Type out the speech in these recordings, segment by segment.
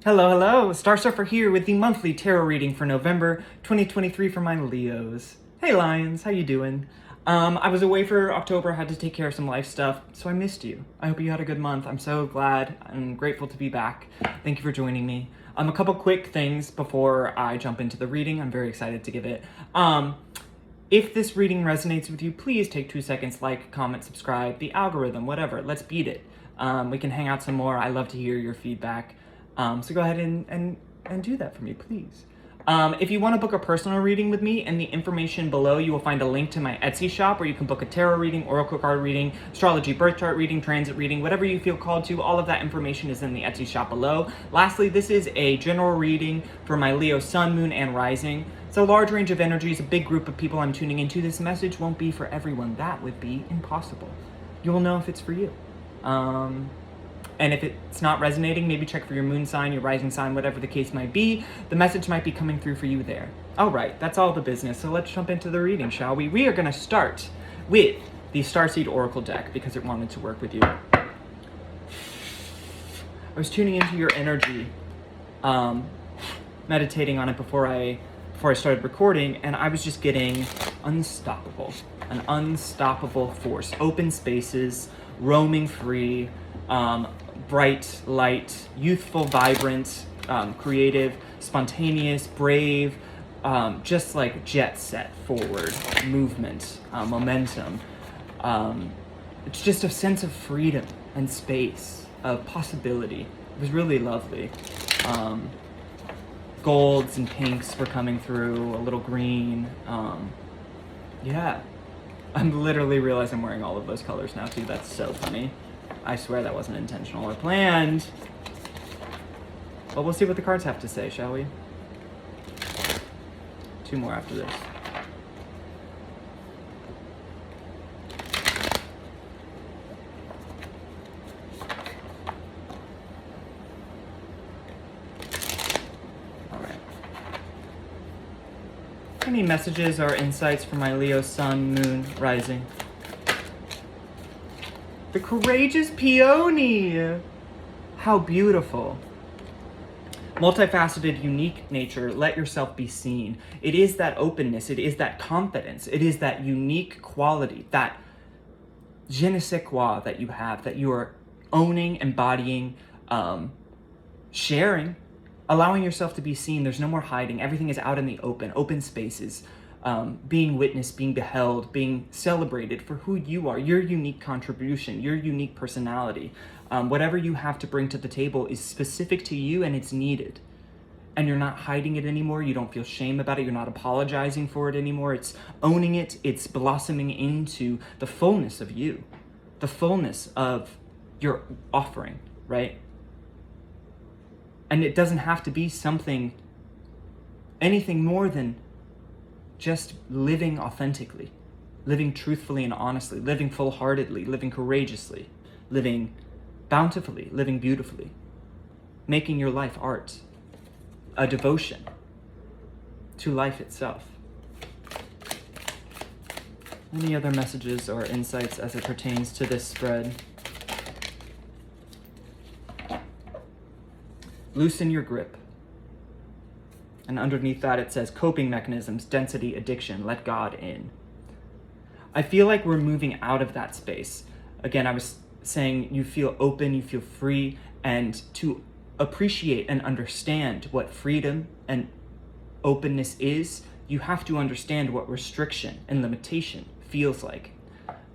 Hello, hello, Star Surfer here with the monthly tarot reading for November 2023 for my Leos. Hey Lions, how you doing? I was away for October, had to take care of some life stuff, so I missed you. I hope you had a good month. I'm so glad and grateful to be back. Thank you for joining me. A couple quick things before I jump into the reading. I'm very excited to give it. If this reading resonates with you, please take 2 seconds, like, comment, subscribe, the algorithm, whatever. Let's beat it. We can hang out some more. I love to hear your feedback. So go ahead and do that for me, please. If you want to book a personal reading with me, in the information below, you will find a link to my Etsy shop where you can book a tarot reading, oracle card reading, astrology, birth chart reading, transit reading, whatever you feel called to. All of that information is in the Etsy shop below. Lastly, this is a general reading for my Leo sun, moon, and rising. So large range of energies, a big group of people I'm tuning into. This message won't be for everyone. That would be impossible. You will know if it's for you. And if it's not resonating, maybe check for your moon sign, your rising sign, whatever the case might be. The message might be coming through for you there. All right, that's all the business. So let's jump into the reading, shall we? We are going to start with the Starseed Oracle deck because it wanted to work with you. I was tuning into your energy, meditating on it before I started recording, and I was just getting unstoppable, an unstoppable force. Open spaces, roaming free, bright, light, youthful, vibrant, creative, spontaneous, brave, just like jet set forward movement, momentum. It's just a sense of freedom and space, of possibility. It was really lovely. Golds and pinks were coming through, a little green. Yeah, I'm literally realizing I'm wearing all of those colors now too. That's so funny. I swear that wasn't intentional or planned. But we'll see what the cards have to say, shall we? 2 more after this. All right. Any messages or insights for my Leo sun, moon, rising? The courageous peony! How beautiful. Multifaceted, unique nature, let yourself be seen. It is that openness, it is that confidence, it is that unique quality, that je ne sais quoi that you have, that you are owning, embodying, sharing, allowing yourself to be seen. There's no more hiding. Everything is out in the open spaces. Being witnessed, being beheld, being celebrated for who you are, your unique contribution, your unique personality. Whatever you have to bring to the table is specific to you and it's needed. And you're not hiding it anymore. You don't feel shame about it. You're not apologizing for it anymore. It's owning it. It's blossoming into the fullness of you, the fullness of your offering, right? And it doesn't have to be anything more than just living authentically, living truthfully and honestly, living full-heartedly, living courageously, living bountifully, living beautifully, making your life art, a devotion to life itself. Any other messages or insights as it pertains to this spread? Loosen your grip. And underneath that it says coping mechanisms, density, addiction, let God in. I feel like we're moving out of that space. Again, I was saying you feel open, you feel free, and to appreciate and understand what freedom and openness is, you have to understand what restriction and limitation feels like.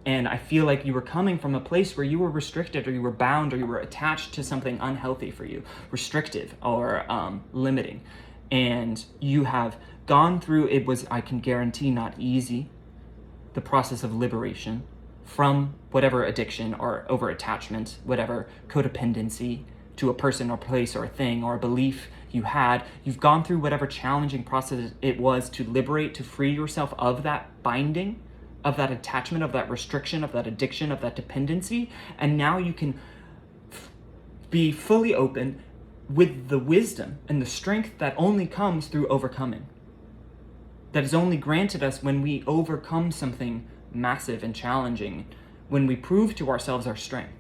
And I feel like you were coming from a place where you were restricted or you were bound or you were attached to something unhealthy for you, restrictive or limiting. And you have gone through, it was, I can guarantee, not easy, the process of liberation from whatever addiction or over-attachment, whatever codependency to a person or place or a thing or a belief you had. You've gone through whatever challenging process it was to liberate, to free yourself of that binding, of that attachment, of that restriction, of that addiction, of that dependency. And now you can be fully open with the wisdom and the strength that only comes through overcoming. That is only granted us when we overcome something massive and challenging, when we prove to ourselves our strength,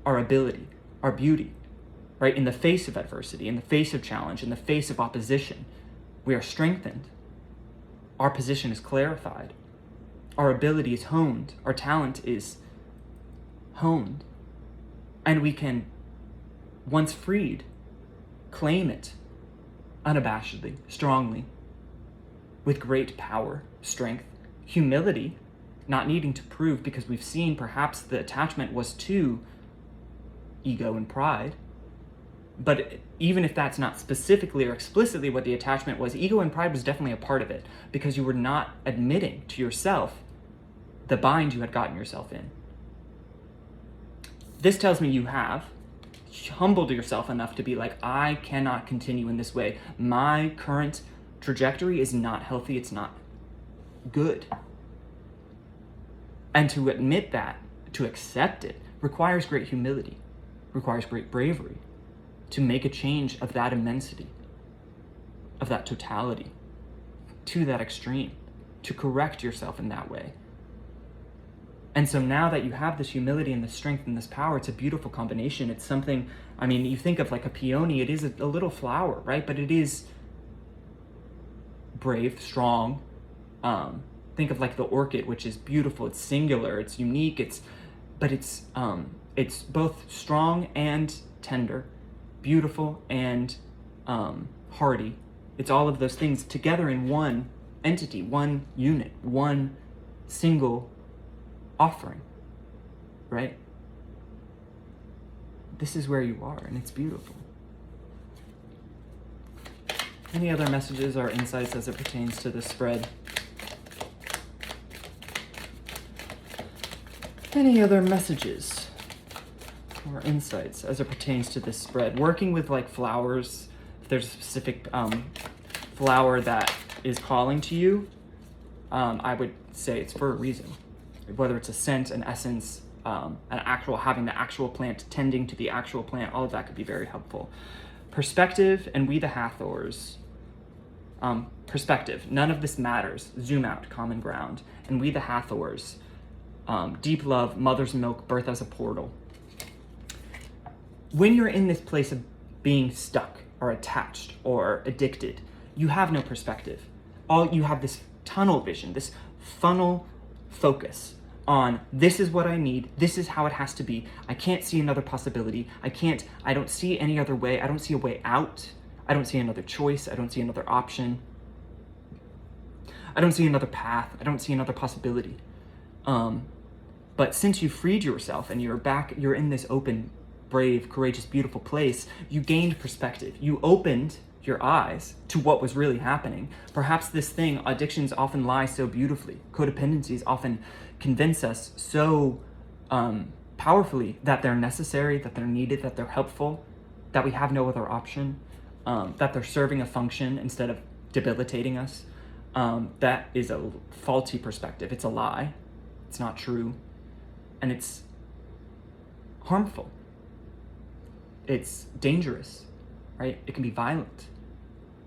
our ability, our beauty, right? In the face of adversity, in the face of challenge, in the face of opposition, we are strengthened. Our position is clarified. Our ability is honed. Our talent is honed. And we can, once freed, claim it unabashedly, strongly, with great power, strength, humility, not needing to prove, because we've seen perhaps the attachment was to ego and pride. But even if that's not specifically or explicitly what the attachment was, ego and pride was definitely a part of it, because you were not admitting to yourself the bind you had gotten yourself in. This tells me you have humbled yourself enough to be like, I cannot continue in this way. My current trajectory is not healthy. It's not good. And to admit that, to accept it, requires great humility, requires great bravery, to make a change of that immensity, of that totality, to that extreme, to correct yourself in that way. And so now that you have this humility and this strength and this power, it's a beautiful combination. It's something, I mean, you think of like a peony, it is a little flower, right? But it is brave, strong. Think of like the orchid, which is beautiful, it's singular, it's unique, it's both strong and tender, beautiful and hardy. It's all of those things together in one entity, one unit, one single offering, right? This is where you are, and it's beautiful. Any other messages or insights as it pertains to this spread? Any other messages or insights as it pertains to this spread? Working with like flowers, if there's a specific flower that is calling to you, I would say it's for a reason. Whether it's a scent, an essence, having the actual plant, tending to the actual plant, all of that could be very helpful. Perspective and we the Hathors. Perspective, none of this matters. Zoom out, common ground. And we the Hathors. Deep love, mother's milk, birth as a portal. When you're in this place of being stuck or attached or addicted, you have no perspective. You have this tunnel vision, this funnel focus on this is what I need, this is how it has to be. I can't see another possibility. I don't see any other way. I don't see a way out. I don't see another choice. I don't see another option. I don't see another path. I don't see another possibility. But since you freed yourself and you're back, you're in this open, brave, courageous, beautiful place, you gained perspective. You opened your eyes to what was really happening. Perhaps this thing, addictions often lie so beautifully. Codependencies often convince us so powerfully that they're necessary, that they're needed, that they're helpful, that we have no other option, that they're serving a function instead of debilitating us. That is a faulty perspective. It's a lie. It's not true. And it's harmful. It's dangerous, right? It can be violent.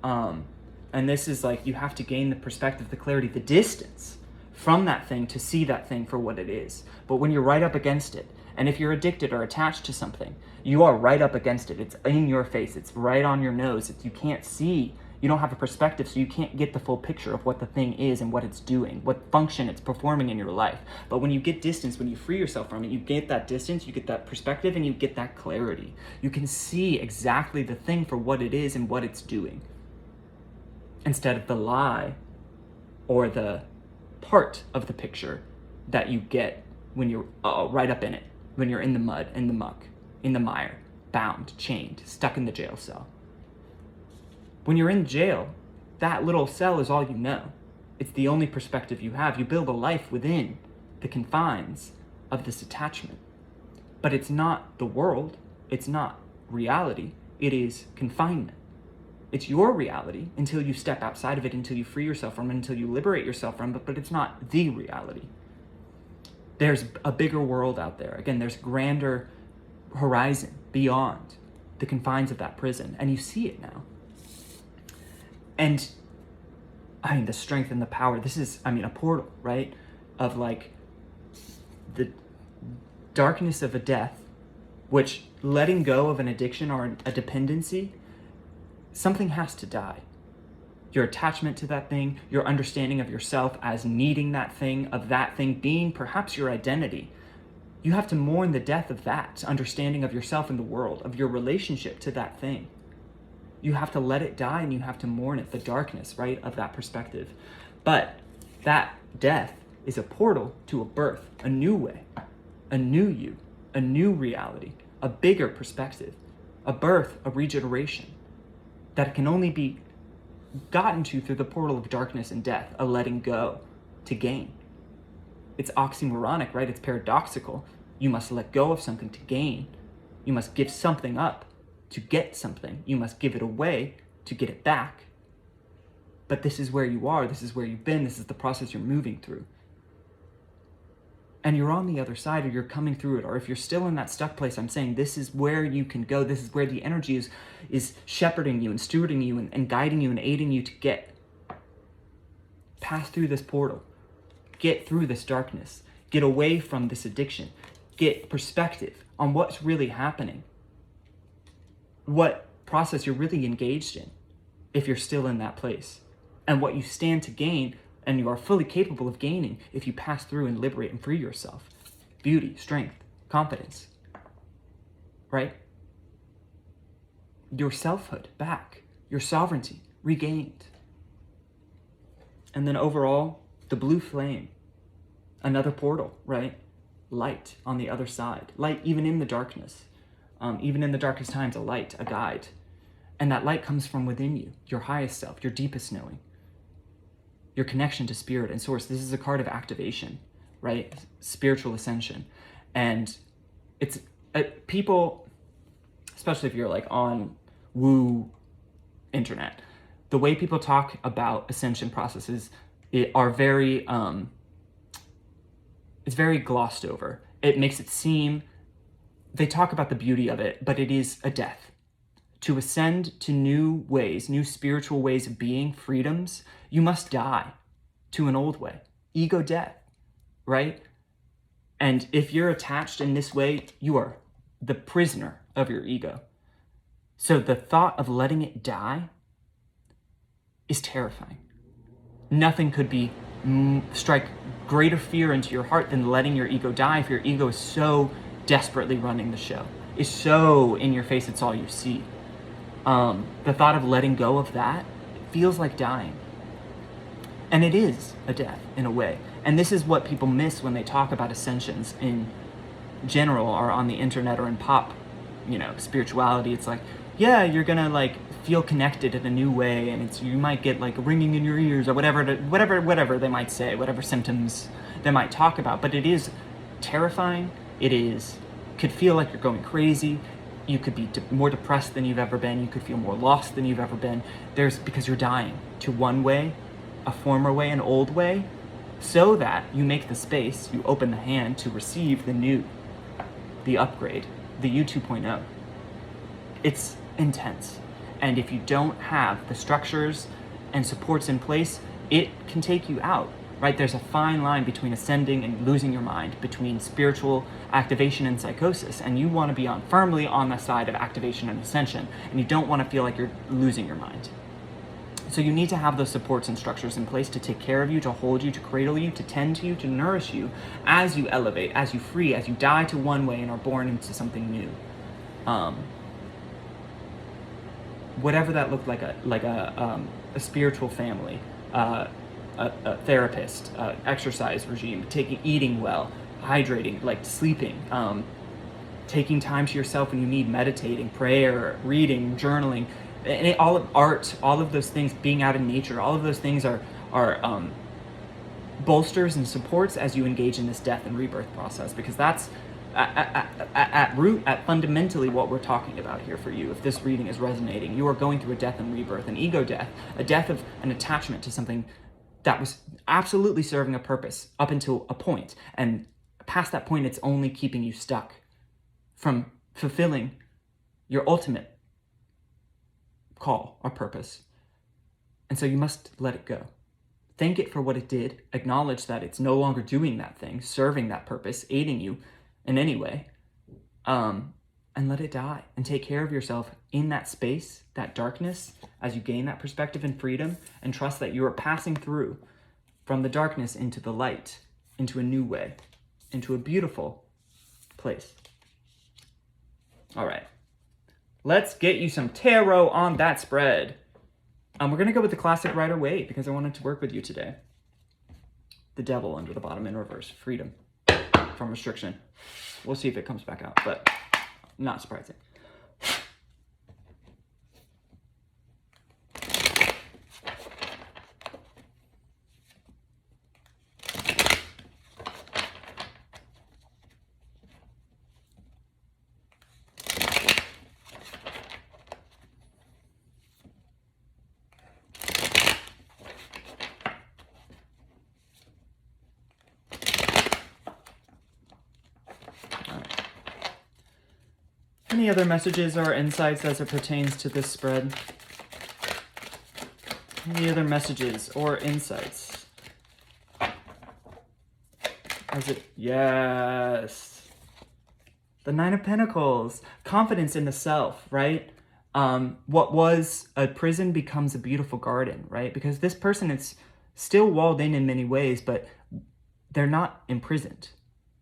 And this is like, you have to gain the perspective, the clarity, the distance from that thing to see that thing for what it is. But when you're right up against it, and if you're addicted or attached to something, you are right up against it. It's in your face. It's right on your nose. You can't see. You don't have a perspective, so you can't get the full picture of what the thing is and what it's doing, what function it's performing in your life. But when you get distance, when you free yourself from it, you get that distance, you get that perspective, and you get that clarity. You can see exactly the thing for what it is and what it's doing, instead of the lie or the part of the picture that you get when you're right up in it, when you're in the mud, in the muck, in the mire, bound, chained, stuck in the jail cell. When you're in jail, that little cell is all you know. It's the only perspective you have. You build a life within the confines of this attachment. But it's not the world. It's not reality. It is confinement. It's your reality until you step outside of it, until you free yourself from it, until you liberate yourself from it, but it's not the reality. There's a bigger world out there. Again, there's grander horizon beyond the confines of that prison, and you see it now. And I mean, the strength and the power, this is, a portal, right? Of like the darkness of a death which letting go of an addiction or a dependency, something has to die. Your attachment to that thing, your understanding of yourself as needing that thing, of that thing being perhaps your identity. You have to mourn the death of that understanding of yourself in the world, of your relationship to that thing. You have to let it die and you have to mourn it, the darkness, right, of that perspective. But that death is a portal to a birth, a new way, a new you, a new reality, a bigger perspective, a birth, a regeneration that can only be gotten to through the portal of darkness and death, a letting go to gain. It's oxymoronic, right? It's paradoxical. You must let go of something to gain. You must give something up to get something. You must give it away to get it back. But this is where you are. This is where you've been. This is the process you're moving through. And you're on the other side, or you're coming through it, or if you're still in that stuck place, I'm saying this is where you can go. This is where the energy is shepherding you and stewarding you and guiding you and aiding you to pass through this portal, get through this darkness, get away from this addiction, get perspective on what's really happening, what process you're really engaged in if you're still in that place, and what you stand to gain and you are fully capable of gaining if you pass through and liberate and free yourself. Beauty, strength, confidence, right? Your selfhood back, your sovereignty regained. And then overall, the blue flame, another portal, right? Light on the other side, light even in the darkness, even in the darkest times, a light, a guide. And that light comes from within you, your highest self, your deepest knowing, your connection to spirit and source. This is a card of activation, right? Spiritual ascension. And it's people, especially if you're like on woo internet, the way people talk about ascension processes are very, it's very glossed over. It makes it seem, they talk about the beauty of it, but it is a death. To ascend to new ways, new spiritual ways of being, freedoms, you must die to an old way. Ego death, right? And if you're attached in this way, you are the prisoner of your ego. So the thought of letting it die is terrifying. Nothing could strike greater fear into your heart than letting your ego die if your ego is so desperately running the show, is so in your face, it's all you see. The thought of letting go of that feels like dying. And it is a death in a way. And this is what people miss when they talk about ascensions in general or on the internet or in pop, spirituality. It's like, yeah, you're gonna like feel connected in a new way, and you might get like ringing in your ears or whatever they might say, whatever symptoms they might talk about. But it is terrifying. Could feel like you're going crazy. You could be more depressed than you've ever been. You could feel more lost than you've ever been. Because you're dying to one way, a former way, an old way, so that you make the space, you open the hand to receive the new, the upgrade, the you 2.0. It's intense. And if you don't have the structures and supports in place, it can take you out, right? There's a fine line between ascending and losing your mind, between spiritual activation and psychosis. And you want to be firmly on the side of activation and ascension. And you don't want to feel like you're losing your mind. So you need to have those supports and structures in place to take care of you, to hold you, to cradle you, to tend to you, to nourish you as you elevate, as you free, as you die to one way and are born into something new. Whatever that looked like, a spiritual family, a therapist, exercise regime, eating well, hydrating, like sleeping, taking time to yourself when you need, meditating, prayer, reading, journaling, and all of art, all of those things, being out in nature, all of those things are bolsters and supports as you engage in this death and rebirth process, because that's at root, at fundamentally what we're talking about here for you. If this reading is resonating, you are going through a death and rebirth, an ego death, a death of an attachment to something that was absolutely serving a purpose up until a point. And past that point, it's only keeping you stuck from fulfilling your ultimate call or purpose. And so you must let it go. Thank it for what it did. Acknowledge that it's no longer doing that thing, serving that purpose, aiding you in any way. and let it die and take care of yourself in that space, that darkness, as you gain that perspective and freedom, and trust that you are passing through from the darkness into the light, into a new way, into a beautiful place. All right, let's get you some tarot on that spread. We're going to go with the classic Rider-Waite because I wanted to work with you today. The Devil under the bottom in reverse. Freedom from restriction. We'll see if it comes back out, but not surprising. Any other messages or insights as it pertains to this spread? Any other messages or insights? Yes. The Nine of Pentacles. Confidence in the self, right? What was a prison becomes a beautiful garden, right? Because this person is still walled in many ways, but they're not imprisoned,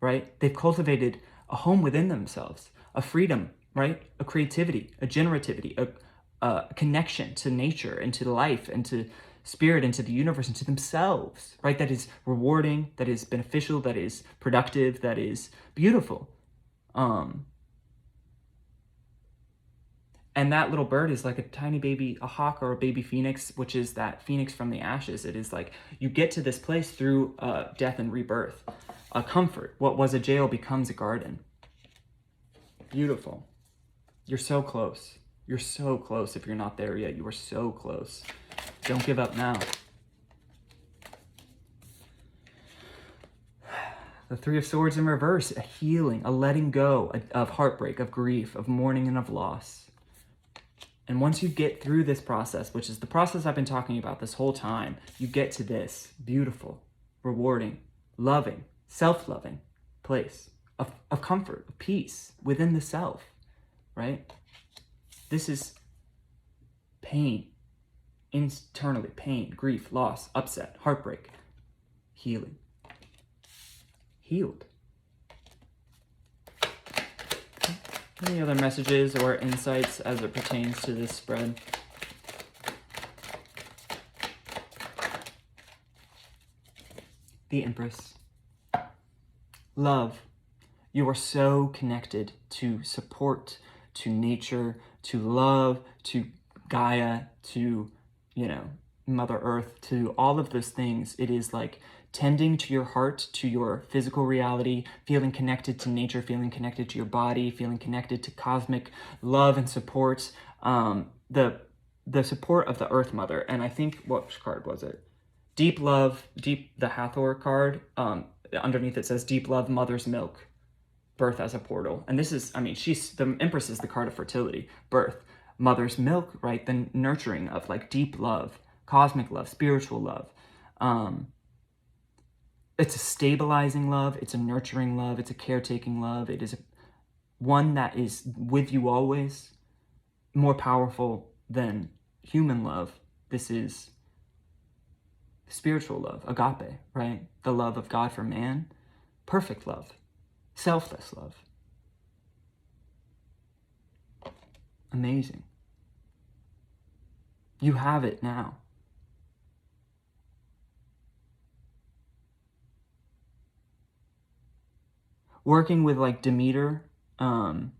right? They've cultivated a home within themselves, a freedom, right? A creativity, a generativity, a connection to nature and to life and to spirit and to the universe and to themselves, right? That is rewarding, that is beneficial, that is productive, that is beautiful. And that little bird is like a tiny baby, a hawk or a baby phoenix, which is that phoenix from the ashes. It is like you get to this place through death and rebirth. A comfort. What was a jail becomes a garden. Beautiful. You're so close. You're so close. If you're not there yet, you are so close. Don't give up now. The Three of Swords in reverse, a healing, a letting go of heartbreak, of grief, of mourning, and of loss. And once you get through this process, which is the process I've been talking about this whole time, you get to this beautiful, rewarding, loving, self-loving place of comfort, of peace within the self, right? This is pain, internally, pain, grief, loss, upset, heartbreak, healing. Healed. Any other messages or insights as it pertains to this spread? The Empress. Love. You are so connected to support, to nature, to love, to Gaia, to, Mother Earth, to all of those things. It is like tending to your heart, to your physical reality, feeling connected to nature, feeling connected to your body, feeling connected to cosmic love and support, the support of the Earth Mother. And I think, which card was it? Deep Love, the Hathor card, underneath it says Deep Love, Mother's Milk, birth as a portal. And this is, the Empress is the card of fertility, birth, mother's milk, right? The nurturing of like deep love, cosmic love, spiritual love. It's a stabilizing love. It's a nurturing love. It's a caretaking love. It is one that is with you always, more powerful than human love. This is spiritual love, agape, right? The love of God for man, perfect love, selfless love. Amazing. You have it now. Working with like Demeter, or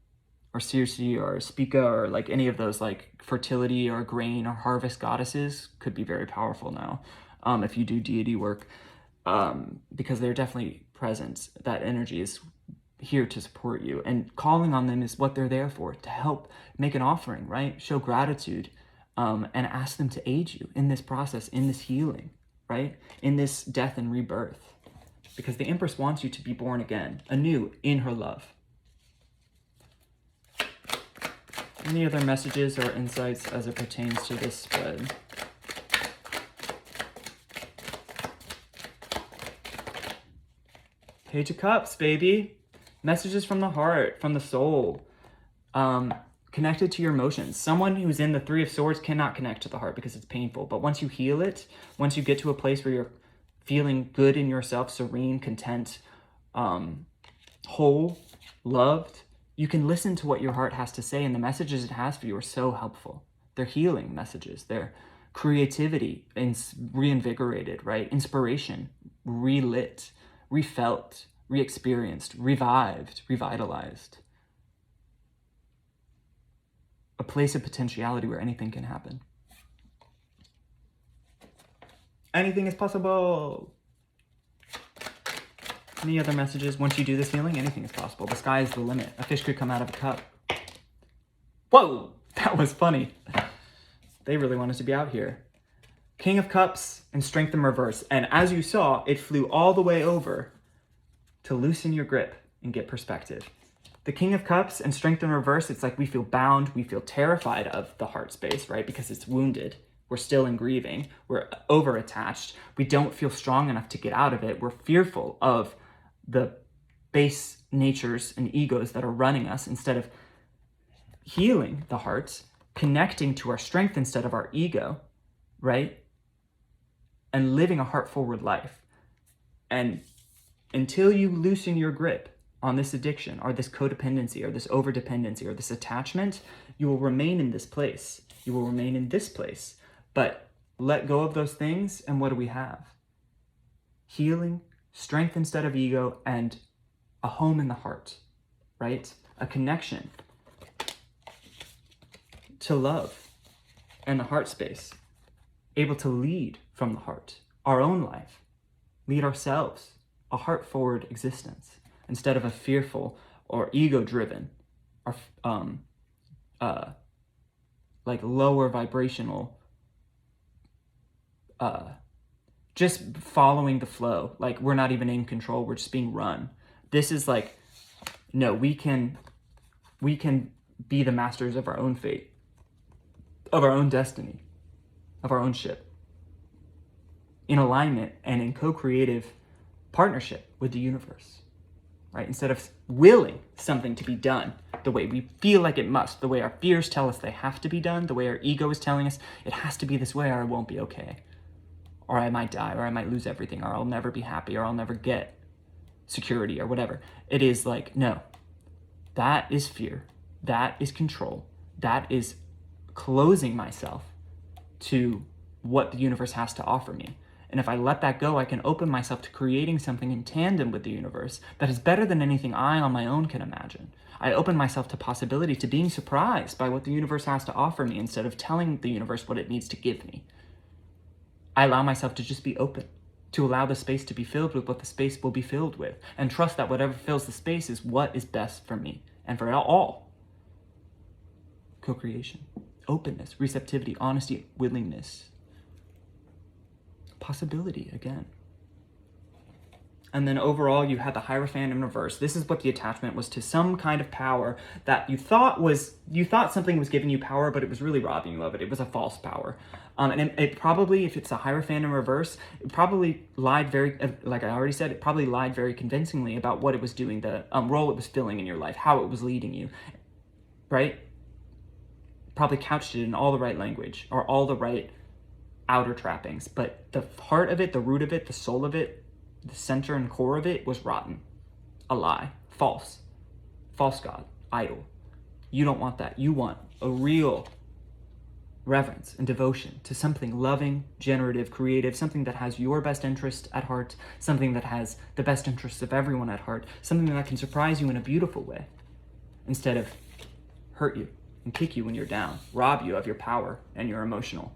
Circe or Spica or like any of those like fertility or grain or harvest goddesses could be very powerful now, if you do deity work, because they're definitely present. That energy is here to support you, and calling on them is what they're there for, to help make an offering, right? Show gratitude, and ask them to aid you in this process, in this healing, right? In this death and rebirth. Because the Empress wants you to be born again, anew, in her love. Any other messages or insights as it pertains to this spread? Page of Cups, baby. Messages from the heart, from the soul. connected to your emotions. Someone who's in the Three of Swords cannot connect to the heart because it's painful. But once you heal it, once you get to a place where you're feeling good in yourself, serene, content, whole, loved, you can listen to what your heart has to say, and the messages it has for you are so helpful. They're healing messages. They're creativity reinvigorated, right? Inspiration relit, refelt, re-experienced, revived, revitalized. A place of potentiality where anything can happen. Anything is possible. Any other messages? Once you do this healing, anything is possible. The sky is the limit. A fish could come out of a cup. Whoa, that was funny. They really wanted to be out here. King of Cups and Strength in reverse. And as you saw, it flew all the way over to loosen your grip and get perspective. The King of Cups and Strength in reverse, it's like we feel bound, we feel terrified of the heart space, right? Because it's wounded. We're still in grieving. We're over-attached. We don't feel strong enough to get out of it. We're fearful of the base natures and egos that are running us instead of healing the heart, connecting to our strength instead of our ego, right? And living a heart-forward life. And until you loosen your grip on this addiction or this codependency or this overdependency or this attachment, you will remain in this place. You will remain in this place. But let go of those things, and what do we have? Healing, strength instead of ego, and a home in the heart, right? A connection to love and the heart space. Able to lead from the heart, our own life, lead ourselves, a heart-forward existence, instead of a fearful or ego-driven, or like lower vibrational, just following the flow. Like we're not even in control, we're just being run. This is like, no, we can be the masters of our own fate, of our own destiny, of our own ship, in alignment and in co-creative partnership with the universe, right? Instead of willing something to be done the way we feel like it must, the way our fears tell us they have to be done, the way our ego is telling us it has to be this way or I won't be okay, or I might die, or I might lose everything, or I'll never be happy, or I'll never get security, or whatever. It is like, no, that is fear, that is control, that is closing myself to what the universe has to offer me. And if I let that go, I can open myself to creating something in tandem with the universe that is better than anything I on my own can imagine. I open myself to possibility, to being surprised by what the universe has to offer me instead of telling the universe what it needs to give me. I allow myself to just be open, to allow the space to be filled with what the space will be filled with, and trust that whatever fills the space is what is best for me and for all. Co-creation, openness, receptivity, honesty, willingness, possibility again. And then overall, you had the Hierophant in reverse. This is what the attachment was to some kind of power that you thought something was giving you power, but it was really robbing you of it. It was a false power. And it probably, if it's a Hierophant in reverse, it probably lied very, like I already said, it probably lied very convincingly about what it was doing, the role it was filling in your life, how it was leading you, right? Probably couched it in all the right language or all the right outer trappings, but the heart of it, the root of it, the soul of it, the center and core of it was rotten, a lie, false God, idol. You don't want that. You want a real reverence and devotion to something loving, generative, creative, something that has your best interest at heart, something that has the best interests of everyone at heart, something that can surprise you in a beautiful way instead of hurt you and kick you when you're down, rob you of your power and your emotional